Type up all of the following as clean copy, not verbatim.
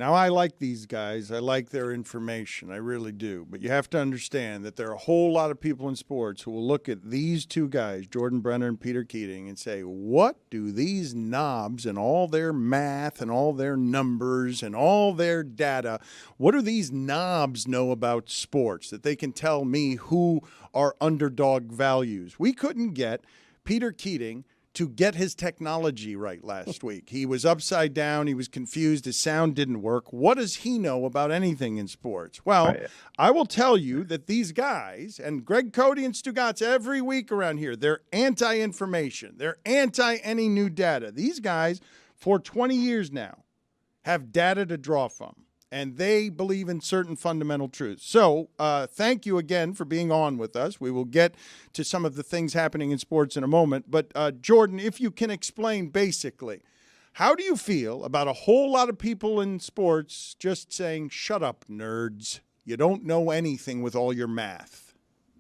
Now, I like these guys. I like their information. I really do. But you have to understand that there are a whole lot of people in sports who will look at these two guys, Jordan Brenner and Peter Keating, and say, what do these knobs and all their math and all their numbers and all their data, what do these knobs know about sports that they can tell me who are underdog values? We couldn't get Peter Keating to get his technology right last week. He was upside down. He was confused. His sound didn't work. What does he know about anything in sports? Well, I will tell you that these guys, and Greg Cody and Stugotz every week around here, they're anti-information. They're anti any new data. These guys, for 20 years now, have data to draw from, and they believe in certain fundamental truths. So thank you again for being on with us. We will get to some of the things happening in sports in a moment. But Jordan, if you can explain basically, how do you feel about a whole lot of people in sports just saying, shut up, nerds. You don't know anything with all your math.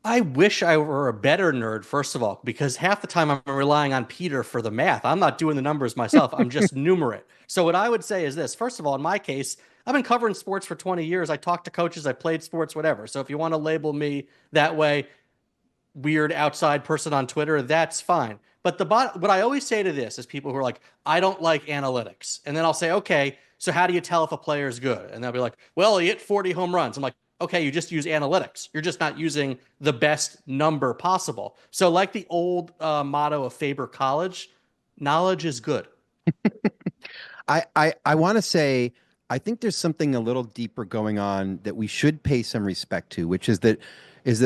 I wish I were a better nerd, first of all, because half the time I'm relying on Peter for the math. I'm not doing the numbers myself. I'm just numerate. So what I would say is this. First of all, in my case, I've been covering sports for 20 years. I talk to coaches. I played sports, whatever. So if you want to label me that way, weird outside person on Twitter, that's fine. But what I always say to this is people who are like, I don't like analytics. And then I'll say, okay, so how do you tell if a player is good? And they'll be like, well, he hit 40 home runs. I'm like, okay, you just use analytics. You're just not using the best number possible. So like the old motto of Faber College, knowledge is good. I want to say, I think there's something a little deeper going on that we should pay some respect to, which is that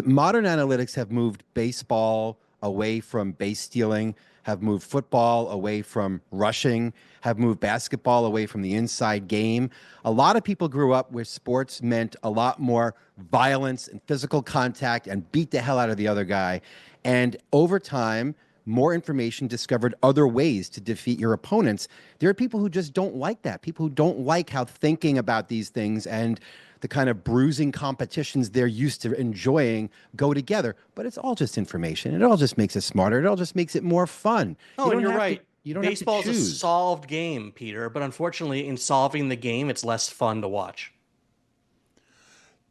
modern analytics have moved baseball away from base stealing, have moved football away from rushing, have moved basketball away from the inside game. A lot of people grew up where sports meant a lot more violence and physical contact and beat the hell out of the other guy. And over time, more information discovered other ways to defeat your opponents. There are people who just don't like that, people who don't like how thinking about these things and the kind of bruising competitions they're used to enjoying go together. But it's all just information. It all just makes it smarter. It all just makes it more fun. Oh, and you're right. Baseball is a solved game, Peter, but unfortunately in solving the game, it's less fun to watch.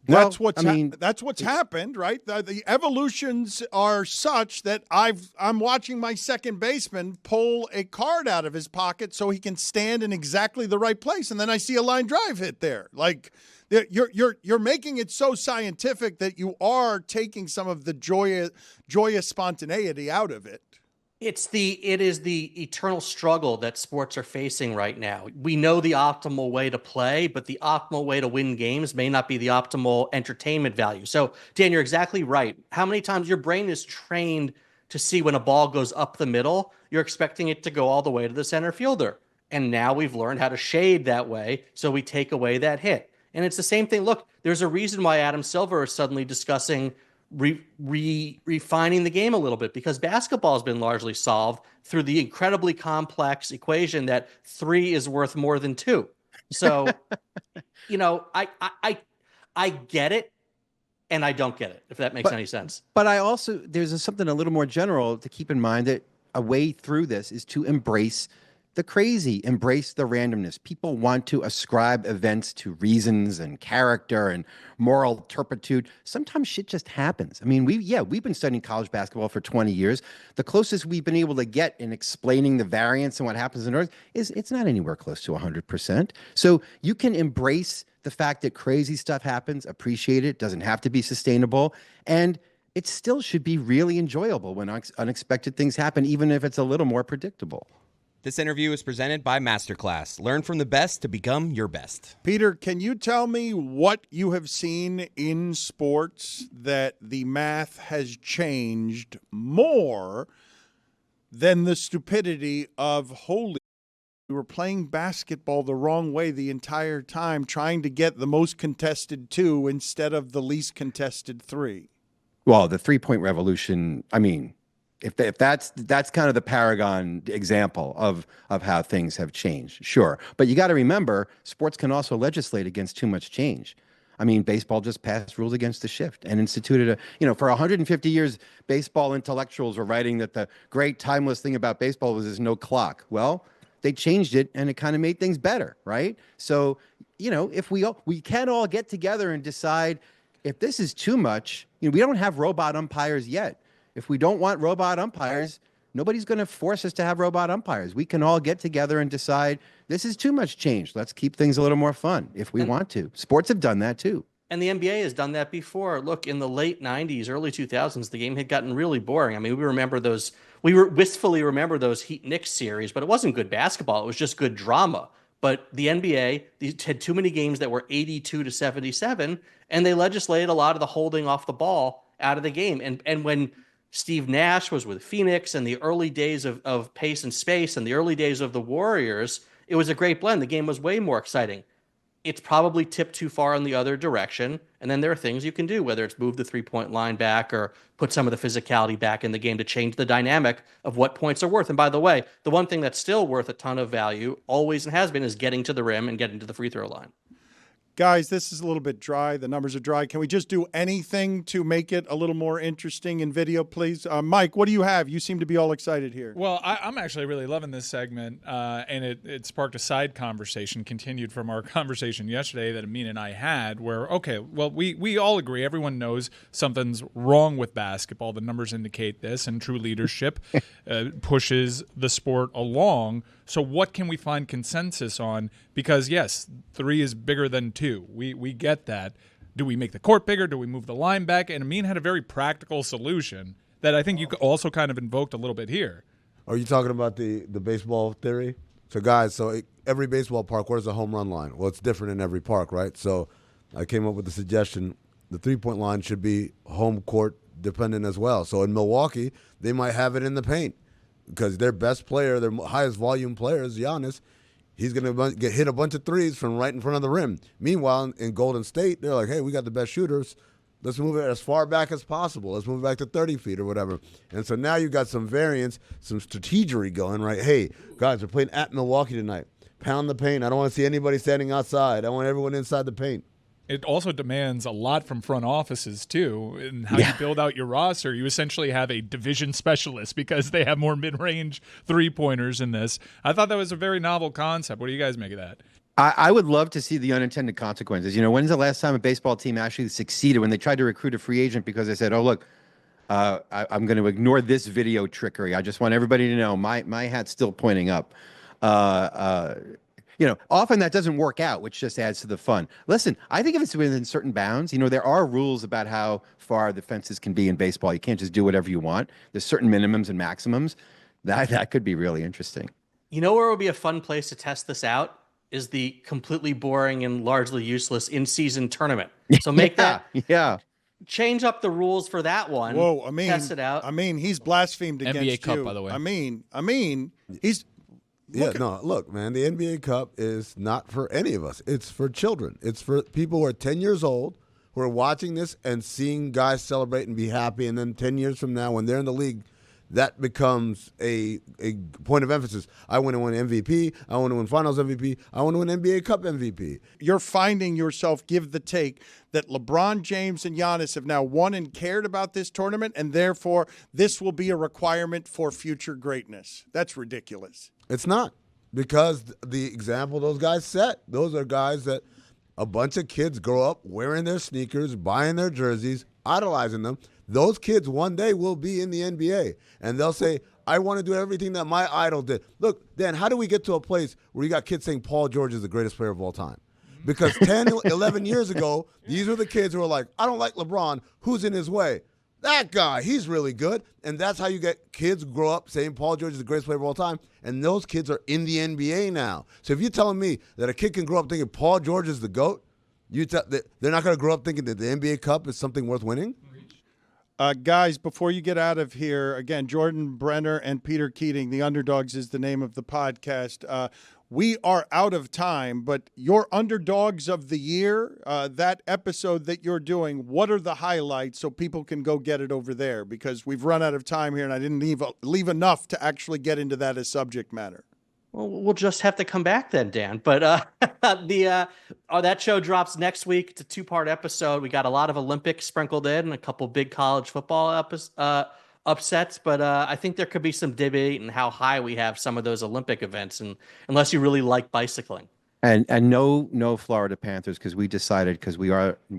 That's what's happened, right? The evolutions are such that I'm watching my second baseman pull a card out of his pocket so he can stand in exactly the right place, and then I see a line drive hit there. Like you're making it so scientific that you are taking some of the joyous spontaneity out of it. It is the eternal struggle that sports are facing right now. We know the optimal way to play, but the optimal way to win games may not be the optimal entertainment value. So, Dan, you're exactly right. How many times your brain is trained to see when a ball goes up the middle, you're expecting it to go all the way to the center fielder. And now we've learned how to shade that way, so we take away that hit. And it's the same thing. Look, there's a reason why Adam Silver is suddenly discussing refining the game a little bit, because basketball has been largely solved through the incredibly complex equation that 3 is worth more than 2. So, I get it and I don't get it, if that makes any sense. But there's something a little more general to keep in mind, that a way through this is to embrace the crazy, embrace the randomness. People want to ascribe events to reasons and character and moral turpitude. Sometimes shit just happens. I mean, we've been studying college basketball for 20 years. The closest we've been able to get in explaining the variance and what happens in Earth is it's not anywhere close to 100%. So you can embrace the fact that crazy stuff happens, appreciate it, doesn't have to be sustainable, and it still should be really enjoyable when unexpected things happen, even if it's a little more predictable. This interview is presented by Masterclass. Learn from the best to become your best. Peter, can you tell me what you have seen in sports that the math has changed more than the stupidity of we were playing basketball the wrong way the entire time, trying to get the most contested 2 instead of the least contested 3? Well, the 3-point revolution, I mean, if that's kind of the paragon example of how things have changed, sure. But you got to remember, sports can also legislate against too much change. I mean, baseball just passed rules against the shift and instituted for 150 years, baseball intellectuals were writing that the great timeless thing about baseball was there's no clock. Well, they changed it and it kind of made things better, right? So, if we can all get together and decide if this is too much, we don't have robot umpires yet. If we don't want robot umpires, nobody's going to force us to have robot umpires. We can all get together and decide this is too much change. Let's keep things a little more fun if we want to. Sports have done that too. And the NBA has done that before. Look, in the late 90s, early 2000s, the game had gotten really boring. I mean, we wistfully remember those Heat-Knicks series, but it wasn't good basketball. It was just good drama. But the NBA had too many games that were 82-77, and they legislated a lot of the holding off the ball out of the game. And when Steve Nash was with Phoenix and the early days of pace and space and the early days of the Warriors, it was a great blend. The game was way more exciting. It's probably tipped too far in the other direction. And then there are things you can do, whether it's move the three-point line back or put some of the physicality back in the game to change the dynamic of what points are worth. And by the way, the one thing that's still worth a ton of value, always and has been, is getting to the rim and getting to the free throw line. Guys, this is a little bit dry. The numbers are dry. Can we just do anything to make it a little more interesting in video, please? Mike, what do you have? You seem to be all excited here. Well, I'm actually really loving this segment, and it sparked a side conversation, continued from our conversation yesterday that Amin and I had, where, okay, well, we all agree, everyone knows something's wrong with basketball. The numbers indicate this, and true leadership pushes the sport along. So what can we find consensus on? Because, yes, 3 is bigger than 2. We get that. Do we make the court bigger? Do we move the line back? And Amin had a very practical solution that I think you also kind of invoked a little bit here. Are you talking about the baseball theory? So, guys, every baseball park, where's the home run line? Well, it's different in every park, right? So I came up with the suggestion the three-point line should be home court dependent as well. So in Milwaukee, they might have it in the paint, because their best player, their highest volume player is Giannis. He's going to get hit a bunch of threes from right in front of the rim. Meanwhile, in Golden State, they're like, hey, we got the best shooters. Let's move it as far back as possible. Let's move it back to 30 feet or whatever. And so now you got some variance, some strategery going, right? Hey, guys, we're playing at Milwaukee tonight. Pound the paint. I don't want to see anybody standing outside. I want everyone inside the paint. It also demands a lot from front offices, too, in how you build out your roster. You essentially have a division specialist because they have more mid-range three-pointers in this. I thought that was a very novel concept. What do you guys make of that? I would love to see the unintended consequences. When's the last time a baseball team actually succeeded when they tried to recruit a free agent because they said, oh, look, I'm going to ignore this video trickery. I just want everybody to know my hat's still pointing up. Often that doesn't work out, which just adds to the fun. Listen, I think if it's within certain bounds, there are rules about how far the fences can be in baseball. You can't just do whatever you want. There's certain minimums and maximums. That could be really interesting. You know where would be a fun place to test this out? Is the completely boring and largely useless in-season tournament. So make change up the rules for that one. Whoa, test it out. He's blasphemed against NBA Cup, you. by the way. He's... Look, man, the NBA Cup is not for any of us. It's for children. It's for people who are 10 years old, who are watching this and seeing guys celebrate and be happy, and then 10 years from now, when they're in the league, that becomes a point of emphasis. I want to win MVP. I want to win Finals MVP. I want to win NBA Cup MVP. You're finding yourself give the take that LeBron James and Giannis have now won and cared about this tournament, and therefore this will be a requirement for future greatness. That's ridiculous. It's not, because the example those guys set, those are guys that a bunch of kids grow up wearing their sneakers, buying their jerseys, idolizing them. Those kids one day will be in the NBA, and they'll say, I want to do everything that my idol did. Look, Dan, how do we get to a place where you got kids saying Paul George is the greatest player of all time? Because 10, 11 years ago, these are the kids who are like, I don't like LeBron. Who's in his way? That guy, he's really good. And that's how you get kids grow up saying Paul George is the greatest player of all time. And those kids are in the NBA now. So if you're telling me that a kid can grow up thinking Paul George is the GOAT, they're not going to grow up thinking that the NBA Cup is something worth winning? Guys, before you get out of here, again, Jordan Brenner and Peter Keating, The Underdogs is the name of the podcast. We are out of time, but your Underdogs of the Year, that episode that you're doing, what are the highlights so people can go get it over there? Because we've run out of time here, and I didn't leave enough to actually get into that as subject matter. Well, we'll just have to come back then, Dan. But that show drops next week. It's a 2-part episode. We got a lot of Olympics sprinkled in and a couple big college football upsets, but I think there could be some debate in how high we have some of those Olympic events, and unless you really like bicycling. And no Florida Panthers, because we decided, because we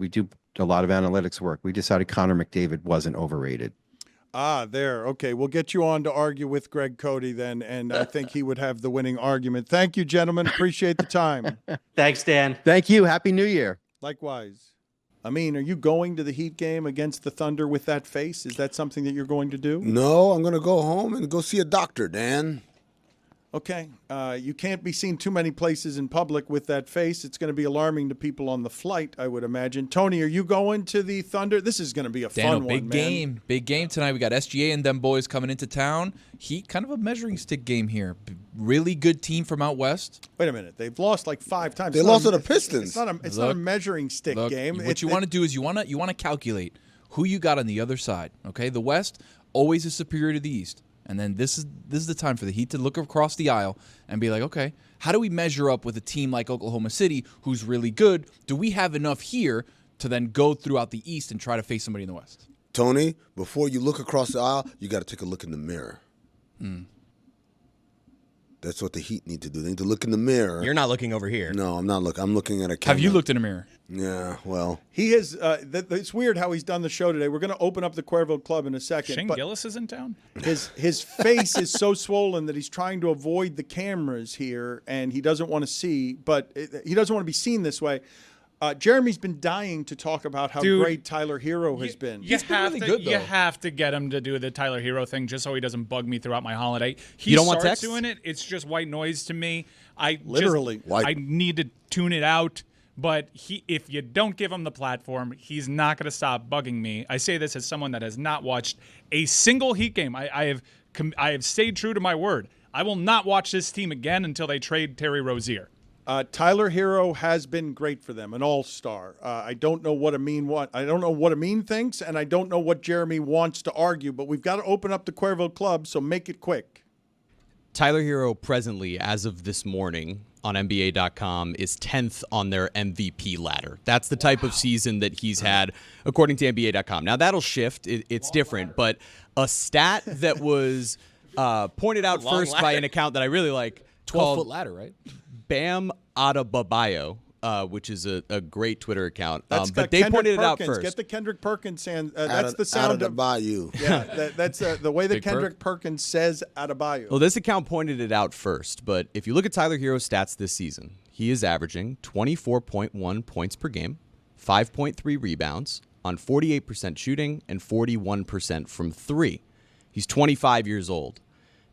do a lot of analytics work. We decided Connor McDavid wasn't overrated. There. Okay, we'll get you on to argue with Greg Cody then, and I think he would have the winning argument. Thank you, gentlemen. Appreciate the time. Thanks, Dan. Thank you. Happy New Year. Likewise. I mean, are you going to the Heat game against the Thunder with that face? Is that something that you're going to do? No, I'm going to go home and go see a doctor, Dan. Okay. You can't be seen too many places in public with that face. It's going to be alarming to people on the flight, I would imagine. Tony, are you going to the Thunder? This is going to be a fun one, big man. game. Big game tonight. We got SGA and them boys coming into town. Heat, kind of a measuring stick game here. Really good team from out west. Wait a minute. They've lost like 5 times. They lost to the Pistons. It's not a measuring stick game. What you want to do is you want to calculate who you got on the other side. Okay, the West always is superior to the East. And then this is the time for the Heat to look across the aisle and be like, okay, how do we measure up with a team like Oklahoma City who's really good? Do we have enough here to then go throughout the East and try to face somebody in the West? Tony, before you look across the aisle, you got to take a look in the mirror. That's what the Heat need to do. They need to look in the mirror. You're not looking over here. No, I'm not looking. I'm looking at a camera. Have you looked in a mirror? Yeah, well. He has. It's weird how he's done the show today. We're going to open up the Quervo Club in a second. Shane but Gillis is in town? His face is so swollen that he's trying to avoid the cameras here, and he doesn't want to see. But he doesn't want to be seen this way. Jeremy's been dying to talk about how great Tyler Herro has been. You have really to, good, though. you have to get him to do the Tyler Herro thing just so he doesn't bug me throughout my holiday. He You don't want starts text? doing it. It's just white noise to me. Literally. White. I need to tune it out. But if you don't give him the platform, he's not going to stop bugging me. I say this as someone that has not watched a single Heat game. I have stayed true to my word. I will not watch this team again until they trade Terry Rozier. Tyler Herro has been great for them, an all-star. I don't know what I don't know what Amin thinks, and I don't know what Jeremy wants to argue. But we've got to open up the Quervo Club, so make it quick. Tyler Herro presently, as of this morning on NBA.com, is 10th on their MVP ladder. That's the type of season that he's had, according to NBA.com. Now, that'll shift. It's different. But a stat that was pointed out first by an account that I really like, 12-foot ladder, right? Bam Adebayo, which is a great Twitter account. That's but they Kendrick pointed it out Perkins. first. Get the Kendrick Perkins sound. That's the sound out of the bayou. Yeah, that's the way that Big Kendrick Perkins says Adebayo. Well, this account pointed it out first, but if you look at Tyler Herro's stats this season, he is averaging 24.1 points per game, 5.3 rebounds on 48% shooting and 41% from three. He's 25 years old.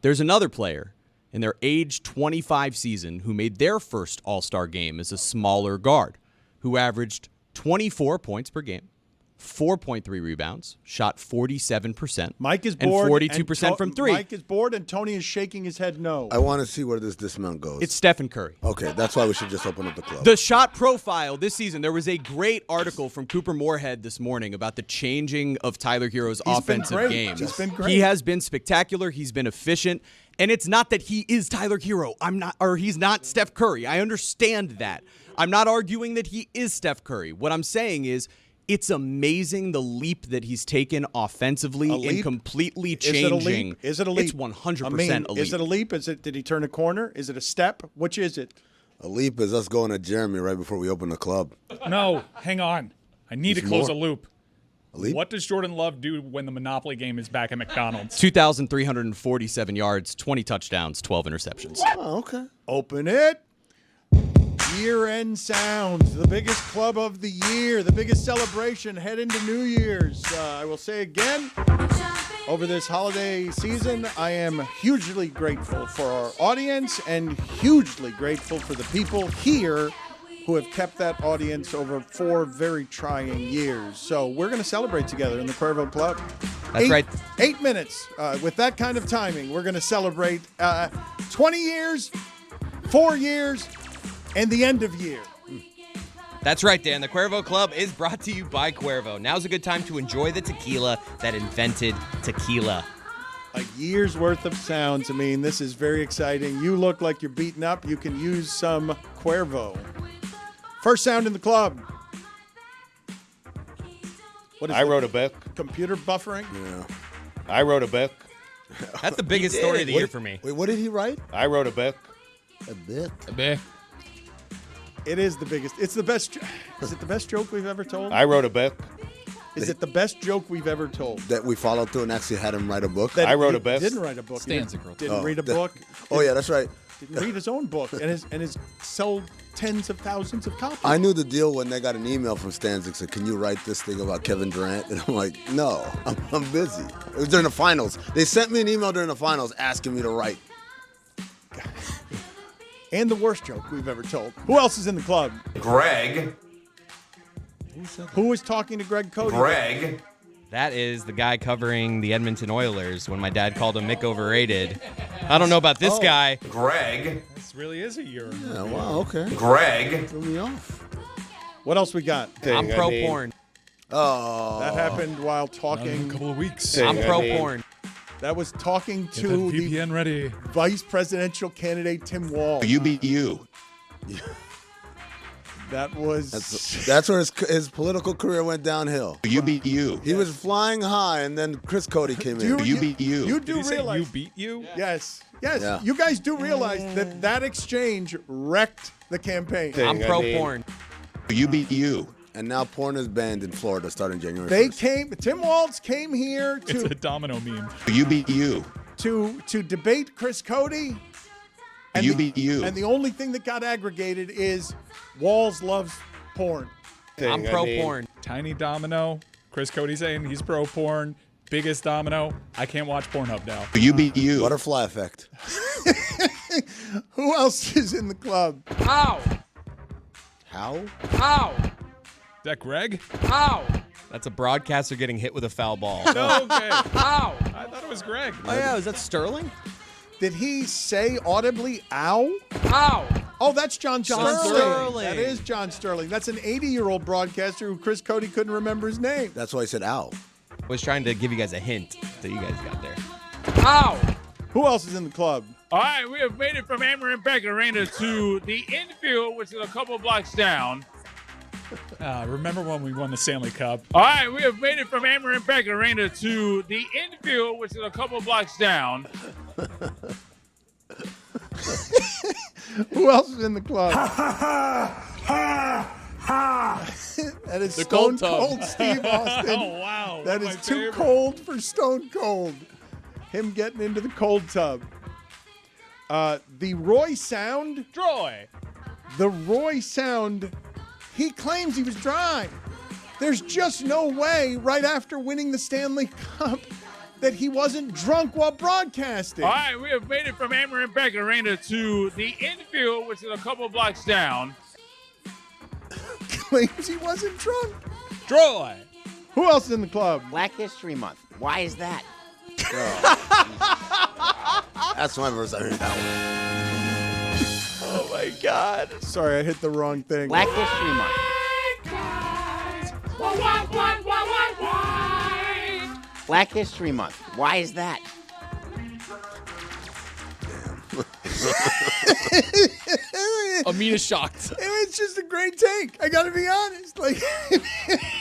There's another player in their age 25 season who made their first All-Star game as a smaller guard, who averaged 24 points per game, 4.3 rebounds, shot 47%. Mike is and bored. 42% from three. Mike is bored, and Tony is shaking his head no. I want to see where this dismount goes. It's Stephen Curry. Okay, that's why we should just open up the club. The shot profile this season, there was a great article from Cooper Moorhead this morning about the changing of Tyler Herro's offensive game. He's been great. He has been spectacular. He's been efficient. And it's not that he is Tyler Herro. He's not Steph Curry. I understand that. I'm not arguing that he is Steph Curry. What I'm saying is it's amazing the leap that he's taken offensively in completely changing. Is it a leap? It's 100% a leap. Is it a leap? Did he turn a corner? Is it a step? Which is it? A leap is us going to Jeremy right before we open the club. No, hang on. I need to close a loop. A leap? What does Jordan Love do when the Monopoly game is back at McDonald's? 2,347 yards, 20 touchdowns, 12 interceptions. Oh, okay. Open it. Year-end sounds, the biggest club of the year, the biggest celebration head into New Year's. I will say again, over this holiday season, I am hugely grateful for our audience and hugely grateful for the people here who have kept that audience over 4 very trying years. So we're going to celebrate together in the Quervo Club. That's right. 8 minutes. With that kind of timing, we're going to celebrate 20 years, 4 years, and the end of year. That's right, Dan. The Quervo Club is brought to you by Quervo. Now's a good time to enjoy the tequila that invented tequila. A year's worth of sounds. I mean, this is very exciting. You look like you're beaten up. You can use some Quervo. First sound in the club. What is I wrote a book. Computer buffering? Yeah. I wrote a book. That's the biggest story of the year for me. Wait, what did he write? I wrote a book. A bit. It is the biggest. It's the best. Is it the best joke we've ever told? I wrote a book. Is it the best joke we've ever told? That we followed through and actually had him write a book. That I wrote he a book. Didn't write a book. Stanzik wrote Didn't read a that- book. Oh, yeah, that's right. Didn't read his own book, and his sold tens of thousands of copies. I knew the deal when they got an email from Stanzik said, "Can you write this thing about Kevin Durant?" And I'm like, "No, I'm busy." It was during the finals. They sent me an email during the finals asking me to write. And the worst joke we've ever told. Who else is in the club? Greg. Who was talking to Greg Cody? Greg. That is the guy covering the Edmonton Oilers when my dad called him Mick overrated. I don't know about this guy. Greg. This really is a year. Yeah, wow, okay. Greg. Threw me off. What else we got? I'm pro porn. Oh. That happened while In a talking. couple of weeks. I'm pro porn. That was talking Get that to the VPN ready. vice presidential candidate Tim Walz. You beat you. That was. That's where his political career went downhill. You beat you. He was flying high, and then Chris Cody came in. You beat you. You Did do he say realize. you beat you? Yes. Yeah. You guys do realize that exchange wrecked the campaign. I'm pro porn. You beat you. And now porn is banned in Florida starting January 1st. They came. Tim Walz came here It's a to domino meme. You beat you. to debate Chris Cody. And You the- beat you. And the only thing that got aggregated is Walz loves porn. I'm pro porn. Tiny domino. Chris Cody saying he's pro porn. Biggest domino. I can't watch Pornhub now. You beat you. Butterfly effect. Who else is in the club? How? Is that Greg? That's a broadcaster getting hit with a foul ball. No, okay. I thought it was Greg. Oh yeah, is that Sterling? Did he say audibly, ow? Oh, that's John Sterling. Sterling. That is John Sterling. That's an 80-year-old broadcaster who Chris Cody couldn't remember his name. That's why I said ow. Was trying to give you guys a hint that you guys got there. Who else is in the club? All right, we have made it from Amarin Beck Arena to the infield, which is a couple blocks down. Remember when we won the Stanley Cup? All right, we have made it from Amarin Beck Arena to the infield, which is a couple blocks down. Who else is in the club? That is Stone Cold Steve Austin. Oh, wow. That One is of my too favorite. cold for Stone Cold. Him getting into the cold tub. The Roy Sound. Troy. The Roy Sound. He claims he was dry. There's just no way right after winning the Stanley Cup that he wasn't drunk while broadcasting. All right, we have made it from Amarin Beck Arena to the infield, which is a couple blocks down. Claims he wasn't drunk. Troy. Who else is in the club? Black History Month. Why is that? That's my verse. I heard that one. Oh my God. Sorry, I hit the wrong thing. Black History Month. Black History Month. Why is that? Amina's shocked. It's just a great take. I gotta be honest. Like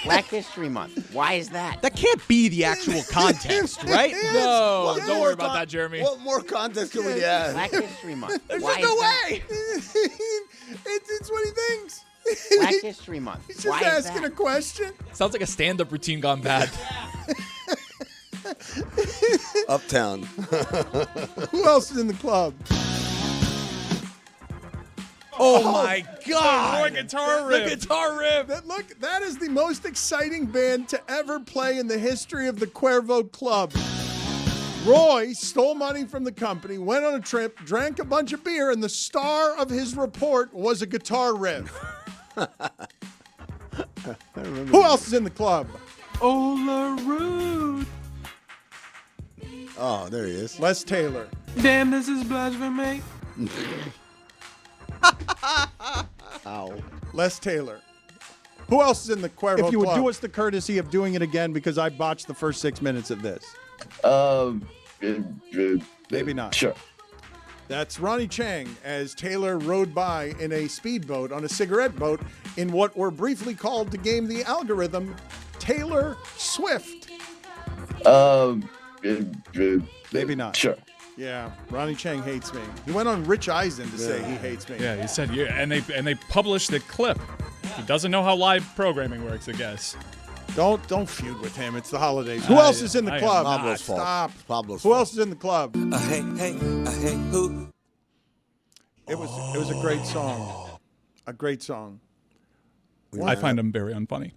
Black History Month. Why is that? That can't be the actual context, right? Yes. No, Yes. don't worry about that, Jeremy. What more context can we add? Black History Month. There's Why just no is that? way. It's what he thinks. Black History Month. He's Why just is asking that? a question. Sounds like a stand-up routine gone bad. Uptown. Who else is in the club? Oh my God! Guitar riff. The guitar riff. That is the most exciting band to ever play in the history of the Quervo Club. Roy stole money from the company, went on a trip, drank a bunch of beer, and the star of his report was a guitar riff. Who else is in the club? Ola Root. Oh, there he is. Les Taylor. Damn, this is blasphemy. Ow. Les Taylor. Who else is in the Quervo Club? If you would do us the courtesy of doing it again because I botched the first 6 minutes of this. Maybe not. Sure. That's Ronnie Chang as Taylor rode by in a speedboat on a cigarette boat in what were briefly called to game the algorithm Taylor Swift. Maybe not. Sure. Yeah, Ronnie Chang hates me. He went on Rich Eisen to say he hates me. Yeah, he said, and they published the clip. He doesn't know how live programming works, I guess. Don't feud with him. It's the holidays. Who else is in the club? Pablo's fault. Stop. Pablo's Who fault. else is in the club? Hey, who? It was a great song. A great song. I find him very unfunny.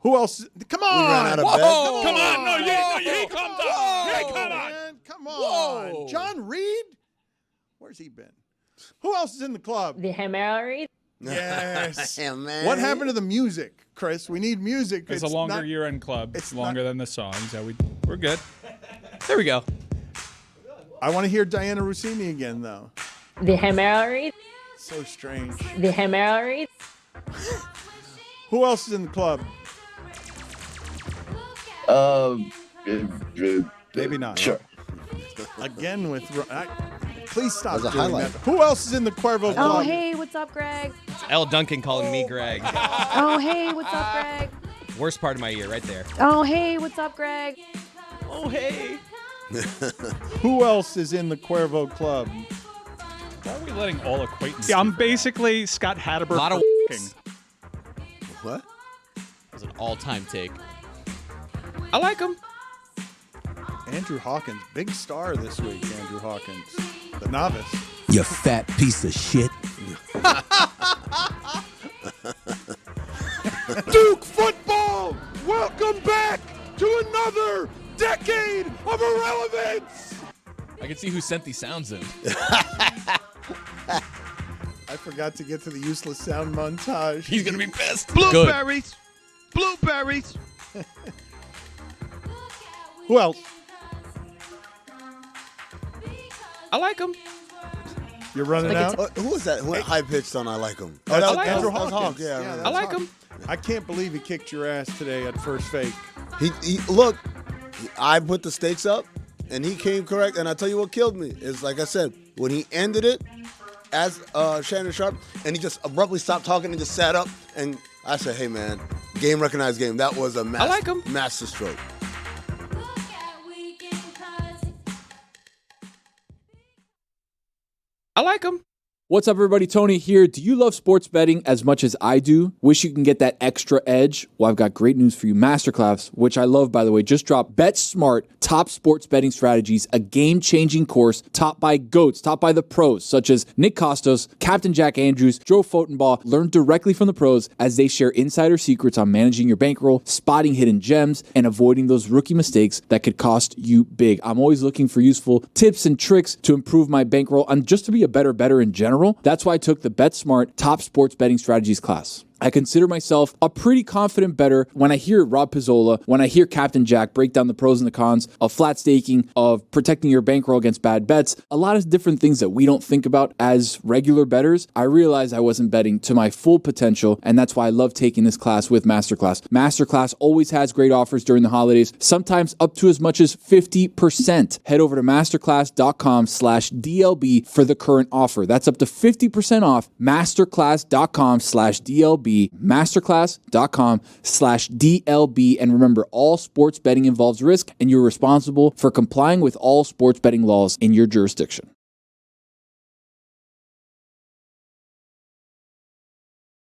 Who else? Come on! We ran out of bed. Come on! No, he comes on! Hey, come on! Man, come on! John Reed? Where's he been? Who else is in the club? The Herro. Yes. Yeah, man. What happened to the music, Chris? We need music. It's a longer year-end club. It's longer than the songs. Yeah, we're good. There we go. I want to hear Diana Rossini again, though. The Herro. So strange. The Herro. Who else is in the club? Maybe not. Sure. Again with. Please stop That's a doing highlight. that. Who else is in the Quervo club? Oh, hey, what's up, Greg? It's L. Duncan calling me Greg. Oh, hey, what's up, Greg? Worst part of my year right there. Oh, hey, what's up, Greg? Oh, hey. Who else is in the Quervo club? Why are we letting all acquaintances? Yeah, I'm basically Scott Hatterberg. A lot of What? That was an all-time take. I like him. Andrew Hawkins, big star this week. Andrew Hawkins, the novice. You fat piece of shit. Duke football, welcome back to another decade of irrelevance. I can see who sent these sounds in. I forgot to get to the useless sound montage. He's going to be pissed. Blueberries. Blueberries. Who else? I like him. You're running out? Who was that? Who went high pitched on I like him? Oh, That's that was like Andrew that was Hawkins. Hawk, yeah, that's I like Hawkins. him. I can't believe he kicked your ass today at first fake. He look, I put the stakes up, and he came correct. And I tell you what killed me is, like I said, when he ended it as Shannon Sharp, and he just abruptly stopped talking and just sat up. And I said, hey, man, game recognized game. That was a I like him. master stroke. I like him. What's up, everybody? Tony here. Do you love sports betting as much as I do? Wish you can get that extra edge? Well, I've got great news for you. Masterclass, which I love, by the way, just dropped Bet Smart, Top Sports Betting Strategies, a game-changing course taught by GOATs, taught by the pros, such as Nick Kostos, Captain Jack Andrews, Joe Fotenbaugh. Learn directly from the pros as they share insider secrets on managing your bankroll, spotting hidden gems, and avoiding those rookie mistakes that could cost you big. I'm always looking for useful tips and tricks to improve my bankroll and just to be a better bettor in general. That's why I took the Bet Smart Top Sports Betting Strategies class. I consider myself a pretty confident bettor when I hear Rob Pizzola, when I hear Captain Jack break down the pros and the cons of flat staking, of protecting your bankroll against bad bets, a lot of different things that we don't think about as regular bettors. I realized I wasn't betting to my full potential, and that's why I love taking this class with Masterclass. Masterclass always has great offers during the holidays, sometimes up to as much as 50%. Head over to masterclass.com/DLB for the current offer. That's up to 50% off. Masterclass.com/DLB. Masterclass.com/DLB. And remember, all sports betting involves risk, and you're responsible for complying with all sports betting laws in your jurisdiction.